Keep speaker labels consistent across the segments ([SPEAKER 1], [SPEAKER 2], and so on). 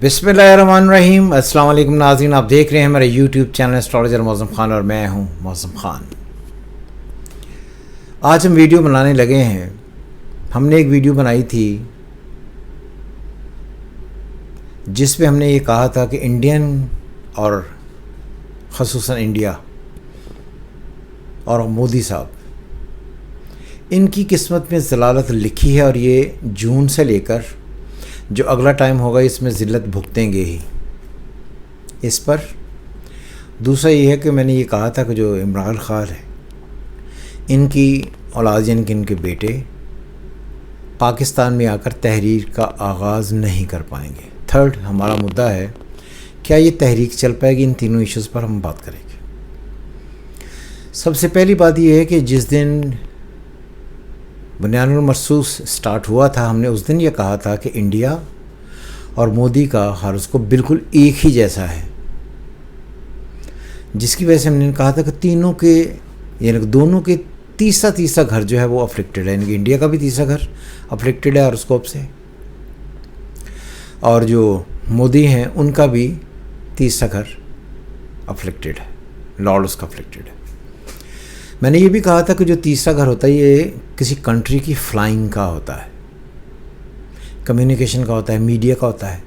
[SPEAKER 1] बिस्मिल्लाहिर्रहमानिर्रहीम। अस्सलाम वालेकुम नाज़रीन, आप देख रहे हैं मेरा YouTube channel astrologer Mauzam Khan और मैं हूं मौज़म ख़ान। आज हम वीडियो बनाने लगे हैं। हमने एक वीडियो बनाई थी जिसमें हमने ये कहा था कि इंडियन और ख़ुसूसन इंडिया और मोदी साहब, इनकी किस्मत में ज़लालत लिखी है और ये जून से लेकर जो अगला टाइम होगा इसमें ज़िल्लत भुगतेंगे ही। इस पर दूसरा ये है कि मैंने ये कहा था कि जो इमरान खान है, इनकी औलाद यानी कि इनके बेटे पाकिस्तान में आकर तहरीर का आगाज़ नहीं कर पाएंगे। थर्ड हमारा मुद्दा है, क्या ये तहरीक चल पाएगी? इन तीनों इश्यूज़ पर हम बात करेंगे। सबसे पहली बात यह है कि जिस दिन बुनियानुल मरसूस स्टार्ट हुआ था, हमने उस दिन ये कहा था कि इंडिया और मोदी का हारस बिल्कुल एक ही जैसा है, जिसकी वजह से हमने कहा था कि तीनों के यानी कि दोनों के तीसरा घर जो है वो अफ्लिक्टेड है। यानी कि इंडिया का भी तीसरा घर अफ्लिक्टेड है हारोस्कोप से, और जो मोदी हैं उनका भी तीसरा घर अफ्लिक्टेड है, लॉर्ड उसका अफ्लिक्टेड है। मैंने ये भी कहा था कि जो तीसरा घर होता है ये किसी कंट्री की फ्लाइंग का होता है, कम्युनिकेशन का होता है, मीडिया का होता है,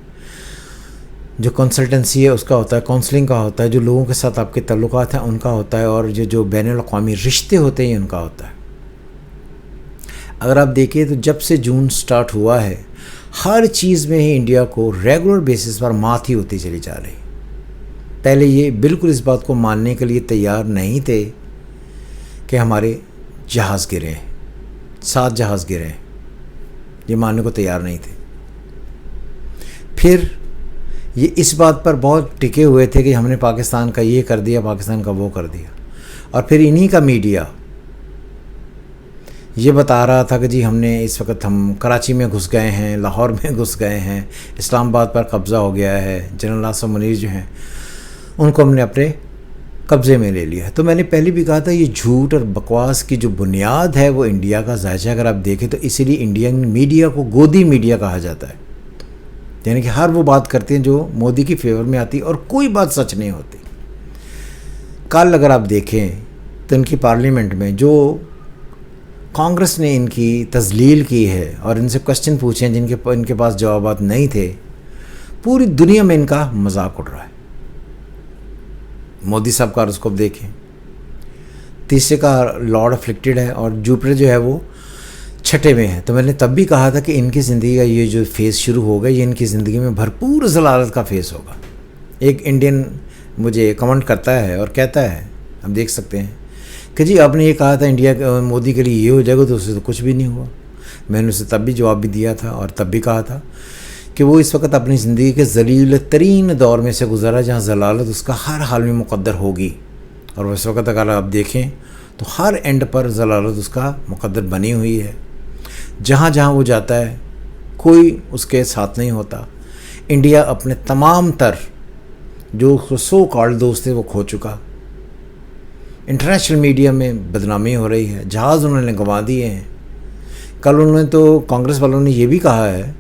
[SPEAKER 1] जो कंसल्टेंसी है उसका होता है, काउंसलिंग का होता है, जो लोगों के साथ आपके ताल्लुकात हैं उनका होता है, और जो बैनुल-अक़वामी रिश्ते होते हैं उनका होता है। अगर आप देखिए तो जब से जून स्टार्ट हुआ है, हर चीज़ में ही इंडिया को रेगुलर बेसिस पर मात ही होती चली जा रही। पहले ये बिल्कुल इस बात को मानने के लिए तैयार नहीं थे कि हमारे जहाज़ गिरे हैं, 7 जहाज़ गिरे हैं, ये मानने को तैयार नहीं थे। फिर ये इस बात पर बहुत टिके हुए थे कि हमने पाकिस्तान का ये कर दिया, पाकिस्तान का वो कर दिया, और फिर इन्हीं का मीडिया ये बता रहा था कि जी हमने इस वक्त हम कराची में घुस गए हैं, लाहौर में घुस गए हैं, इस्लामाबाद पर कब्ज़ा हो गया है, जनरल आसिम मुनीर जो हैं उनको हमने अपने कब्ज़े में ले लिया है। तो मैंने पहले भी कहा था ये झूठ और बकवास की जो बुनियाद है वो इंडिया का ज़ायचा। अगर आप देखें तो इसीलिए इंडियन मीडिया को गोदी मीडिया कहा जाता है, यानी कि हर वो बात करते हैं जो मोदी की फेवर में आती है और कोई बात सच नहीं होती। कल अगर आप देखें तो इनकी पार्लियामेंट में जो कांग्रेस ने इनकी तजलील की है और इनसे क्वेश्चन पूछे हैं जिनके इनके पास जवाबात नहीं थे, पूरी दुनिया में इनका मजाक उड़ रहा है। मोदी साहब का हारोस्कोप देखें, तीसरे का लॉर्ड अफ्लिक्टेड है और जुपिटर जो है वो छठे में है। तो मैंने तब भी कहा था कि इनकी ज़िंदगी का ये जो फेज़ शुरू होगा ये इनकी ज़िंदगी में भरपूर ज़लालत का फेज़ होगा। एक इंडियन मुझे कमेंट करता है और कहता है, आप देख सकते हैं कि जी आपने ये कहा था इंडिया मोदी के लिए ये हो जाएगा, तो उससे तो कुछ भी नहीं हुआ। मैंने उसे तब भी जवाब भी दिया था और तब भी कहा था कि वो इस वक्त अपनी ज़िंदगी के ज़लील तरीन दौर में से गुज़रा जहाँ ज़लालत उसका हर हाल में मुक़द्दर होगी। और इस वक्त अगर आप देखें तो हर एंड पर ज़लालत उसका मुक़द्दर बनी हुई है। जहाँ जहाँ वो जाता है कोई उसके साथ नहीं होता। इंडिया अपने तमाम तर जो सो कॉल्ड दोस्त थे वो खो चुका। इंटरनेशनल मीडिया में बदनामी हो रही है, जहाज़ उन्होंने गंवा दिए हैं। कल उन्होंने तो कांग्रेस वालों ने ये भी कहा है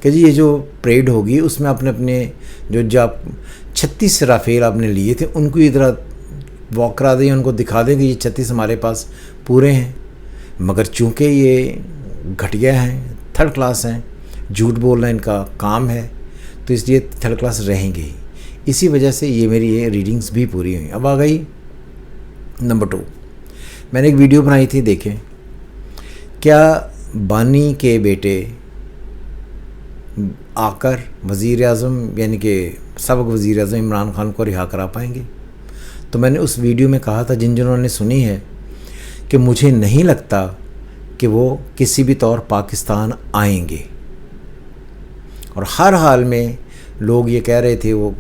[SPEAKER 1] कि जी ये जो परेड होगी उसमें अपने जो आप 36 राफेल आपने लिए थे उनको इधर वॉक करा दें, उनको दिखा दें कि ये 36 हमारे पास पूरे हैं। मगर चूँकि ये घटिया हैं, थर्ड क्लास हैं, झूठ बोलना इनका काम है, तो इसलिए थर्ड क्लास रहेंगे ही। इसी वजह से ये मेरी ये रीडिंग्स भी पूरी हुई। अब आ गई नंबर 2। मैंने एक वीडियो बनाई थी, देखें, क्या बानी के बेटे आकर वज़ीर आज़म यानी कि सबक वज़ीर आज़म इमरान खान को रिहा करा पाएंगे? तो मैंने उस वीडियो में कहा था, जिन्होंने सुनी है, कि मुझे नहीं लगता कि वो किसी भी तौर पाकिस्तान आएंगे। और हर हाल में लोग ये कह रहे थे, वो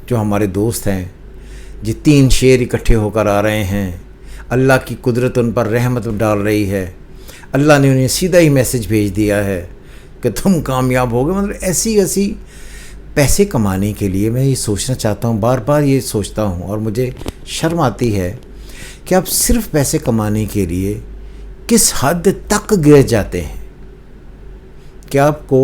[SPEAKER 1] जो हमारे दोस्त हैं, जी 3 शेर इकट्ठे होकर आ रहे हैं, अल्लाह की कुदरत उन पर रहमत डाल रही है, अल्लाह ने उन्हें सीधा ही मैसेज भेज दिया है कि तुम कामयाब हो गए। मतलब ऐसी पैसे कमाने के लिए मैं ये सोचना चाहता हूँ, बार बार ये सोचता हूँ और मुझे शर्म आती है कि आप सिर्फ पैसे कमाने के लिए किस हद तक गिर जाते हैं कि आपको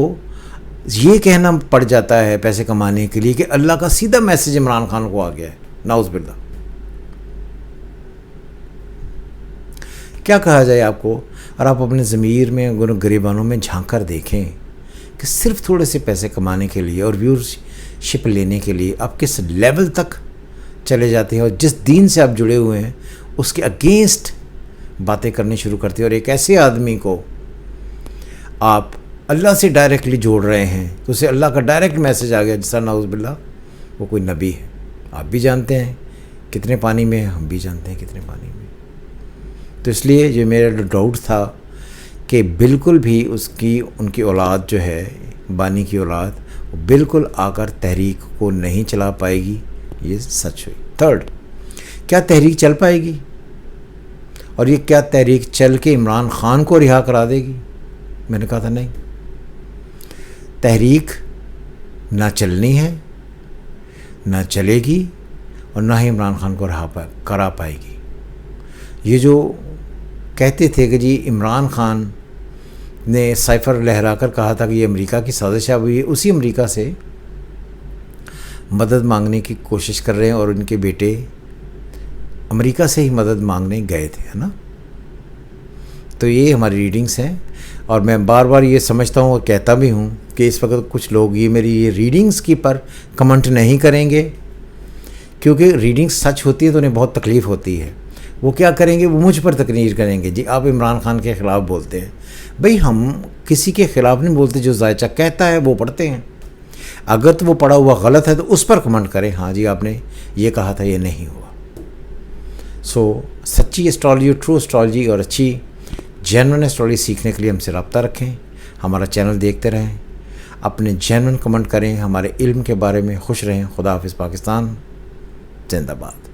[SPEAKER 1] یہ کہنا پڑ جاتا ہے پیسے کمانے کے لیے کہ اللہ کا سیدھا میسج عمران خان کو آ گیا ہے. نعوذ باللہ. کیا کہا جائے آپ کو. اور آپ اپنے ضمیر میں گریبانوں میں جھانک کر دیکھیں کہ صرف تھوڑے سے پیسے کمانے کے لیے اور ویورشپ لینے کے لیے آپ کس لیول تک چلے جاتے ہیں, اور جس دین سے آپ جڑے ہوئے ہیں اس کے اگینسٹ باتیں کرنی شروع کرتے ہیں. اور ایک ایسے آدمی کو آپ اللہ سے ڈائریکٹلی جوڑ رہے ہیں تو اسے اللہ کا ڈائریکٹ میسج آ گیا جیسا نعوذ باللہ وہ کوئی نبی ہے. آپ بھی جانتے ہیں کتنے پانی میں, ہم بھی جانتے ہیں کتنے پانی میں. تو اس لیے جو میرا ڈاؤٹ تھا کہ بالکل بھی ان کی اولاد جو ہے, بانی کی اولاد, وہ بالکل آ کر تحریک کو نہیں چلا پائے گی, یہ سچ ہوئی. تھرڈ, کیا تحریک چل پائے گی؟ اور یہ کیا تحریک چل کے عمران خان کو رہا کرا دے گی؟ میں نے کہا تھا نہیں, تحریک نہ چلنی ہے, نہ چلے گی, اور نہ ہی عمران خان کو رہا کرا پائے گی. یہ جو کہتے تھے کہ جی عمران خان نے سائفر لہرا کر کہا تھا کہ یہ امریکہ کی سازش ہے, یہ اسی امریکہ سے مدد مانگنے کی کوشش کر رہے ہیں, اور ان کے بیٹے امریکہ سے ہی مدد مانگنے گئے تھے, ہے نا. تو یہ ہماری ریڈنگز ہیں, اور میں بار بار یہ سمجھتا ہوں اور کہتا بھی ہوں کہ اس وقت کچھ لوگ یہ میری یہ ریڈنگز کی پر کمنٹ نہیں کریں گے, کیونکہ ریڈنگز سچ ہوتی ہے تو انہیں بہت تکلیف ہوتی ہے. وہ کیا کریں گے, وہ مجھ پر تقریر کریں گے, جی آپ عمران خان کے خلاف بولتے ہیں. بھئی ہم کسی کے خلاف نہیں بولتے, جو ذائچہ کہتا ہے وہ پڑھتے ہیں. اگر تو وہ پڑھا ہوا غلط ہے تو اس پر کمنٹ کریں, ہاں جی آپ نے یہ کہا تھا یہ نہیں ہوا. سو سچی اسٹرالوجی, ٹرو اسٹرالوجی اور اچھی جینون اسٹرالوجی سیکھنے کے لیے ہم سے رابطہ رکھیں, ہمارا چینل دیکھتے رہیں, اپنے جینون کمنٹ کریں, ہمارے علم کے بارے میں خوش رہیں. خدا حافظ پاکستان, زندہ باد.